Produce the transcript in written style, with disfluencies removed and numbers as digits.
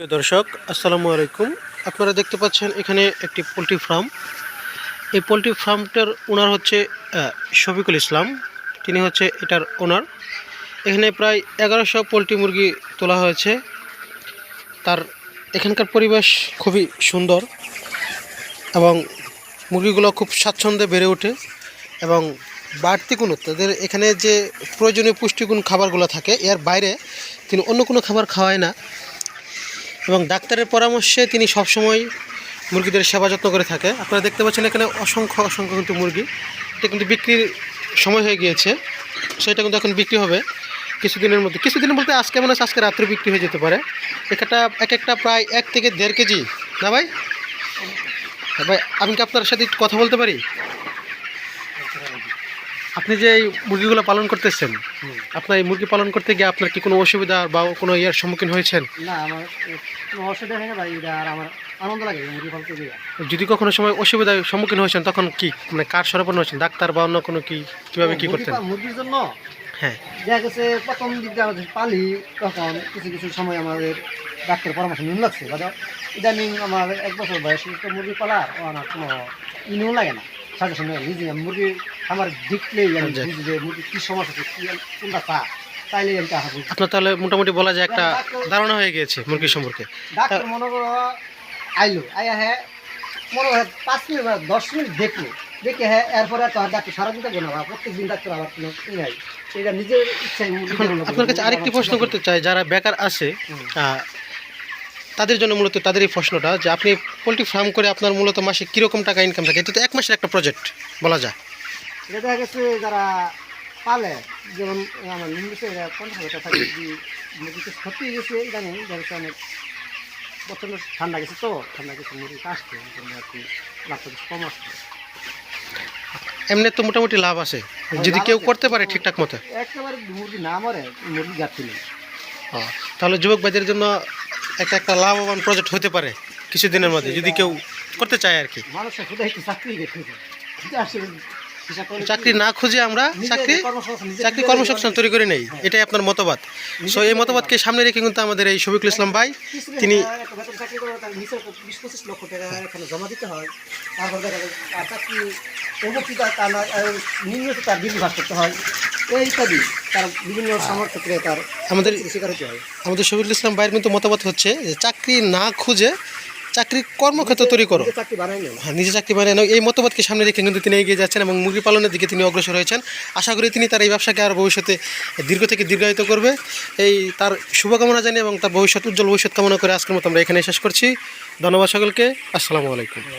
প্রিয় দর্শক আসসালামু আলাইকুম। আপনারা দেখতে পাচ্ছেন এখানে একটি পোলট্রি ফার্ম। এই পোলট্রি ফার্মটার ওনার হচ্ছে শফিকুল ইসলাম। তিনি হচ্ছে এটার ওনার। এখানে প্রায় 1100 পোলট্রি মুরগি তোলা হয়েছে। তার এখানকার পরিবেশ খুবই সুন্দর এবং মুরগিগুলো খুব স্বাচ্ছন্দ্যে বেড়ে ওঠে এবং বাড়তি কোনো তাদের এখানে যে প্রয়োজনীয় পুষ্টিগুণ খাবারগুলো থাকে এর বাইরে তিনি অন্য কোনো খাবার খাওয়ায় না এবং ডাক্তারের পরামর্শে তিনি সবসময় মুরগিদের সেবা যত্ন করে থাকে। আপনারা দেখতে পাচ্ছেন এখানে অসংখ্য কিন্তু মুরগি। এটা কিন্তু বিক্রির সময় হয়ে গিয়েছে, সেটা কিন্তু এখন বিক্রি হবে কিছুদিনের মধ্যে। কিছুদিনের বলতে আজকে মনে হচ্ছে আজকে রাত্রে বিক্রি হয়ে যেতে পারে। এক একটা প্রায় 1 থেকে 1.5 কেজি না ভাই? ভাই আমি কি আপনার সাথে একটু কথা বলতে পারি? আপনি যে এই মুরগিগুলো পালন করতেছেন, আপনার এই মুরগি পালন করতে গিয়ে আপনার কি কোনো অসুবিধা বা কোনো ইয়ার সম্মুখীন হয়েছেন? না, আমার কোনো অসুবিধা হয় না ভাই। এটা আর আমার আনন্দ লাগে মুরগি পালতে গিয়ে। যদি কখনো সময় অসুবিধার সম্মুখীন হয়েছেন তখন কি মানে কার শরণাপন্ন হয়েছেন, ডাক্তার বা অন্য কোনো কীভাবে কী করতেন? মুরগির জন্য হ্যাঁ, দেখা গেছে প্রথম দিকে আমরা পালি তখন কিছু সময় আমাদের ডাক্তারের পরামর্শ নিন লাগছে। ইদানিং আমার 1 বছর বয়স তো মুরগি পালার আমার কোনো ইনিও লাগে না, সাজেশন নিজে মুরগি আমার দেখলেই আমি বুঝি যে মুরগি কী সমস্যা আছে, কী কোনটা চা তাইলে আমি টাকা বুঝি। আপনার তাহলে মোটামুটি বলা যায় একটা ধারণা হয়ে গিয়েছে মুরগি সম্পর্কে। ডাক্তার মনে করো আইলো হ্যাঁ মনে হয় 5 মিনিট বা 10 মিনিট দেখে হ্যাঁ এরপরে তো আর ডাক্তার সারাদিন থাকবে না, প্রত্যেকদিন ডাক্তার আবার কোনো নাই, সেটা নিজের ইচ্ছায়। আপনার কাছে আরেকটি প্রশ্ন করতে চাই, যারা বেকার আছে তাদের জন্য মূলত তাদের এই প্রশ্নটা যে আপনি পোলট্রি ফার্ম করে আপনার মূলত মাসে কীরকম টাকা ইনকাম থাকে? এটা তো 1 মাসের একটা প্রজেক্ট বলা যায়। এটা দেখা গেছে যারা পালে, যেমন আমার নিম্নসে 50,000 টাকা থাকে, মুরগিতে ক্ষতি গেছে ইদানিং দেখা গেছে অনেক প্রচণ্ড ঠান্ডা গেছে, তো ঠান্ডা গেছে মুরগি আসছে আর কি লাভটা কম আসছে। এমনি তো মোটামুটি লাভ আছে যদি কেউ করতে পারে ঠিকঠাক মতো। একেবারে মুরগি না মরে, মুরগি গাছ নেই। তাহলে যুবক ভাইদের জন্য একটা লাভবান প্রজেক্ট হতে পারে কিছুদিনের মধ্যে যদি কেউ করতে চায় আর কি। মানুষের খুদাই চাকরি দেখতে চাকরি না খুঁজে আমরা চাকরি কর্মসংস্থান তৈরি করে নেই, এটাই আপনার মতবাদ। সো এই মতবাদকে সামনে রেখে কিন্তু আমাদের এই শফিকুল ইসলাম ভাই তিনি চাকরি করে তার 20-25 লক্ষ টাকা এখানে জমা দিতে হয়। তারপর দেখা যায় চাকরি প্রবর্তিত তার নিম্নত তার বিল ভাগ করতে হয়, এই ইত্যাদি তার বিভিন্ন ক্ষেত্রে তার আমাদের শিকার হতে হয়। আমাদের শফিকুল ইসলাম ভাইয়ের কিন্তু মতবাদ হচ্ছে যে চাকরি না খুঁজে চাকরি কর্মক্ষেত্র তৈরি করো, নিজে চাকরি বানায় নাও। এই মতবাদকে সামনে রেখে কিন্তু তিনি এগিয়ে যাচ্ছেন এবং মুরগি পালনের দিকে তিনি অগ্রসর হয়েছেন। আশা করি তিনি তার এই ব্যবসাকে আর ভবিষ্যতে দীর্ঘ থেকে দীর্ঘায়িত করবে, এই তার শুভকামনা জানি এবং তার উজ্জ্বল ভবিষ্যৎ কামনা করে আজকের মতো আমরা এখানে শেষ করছি। ধন্যবাদ সকলকে। আসসালামু আলাইকুম।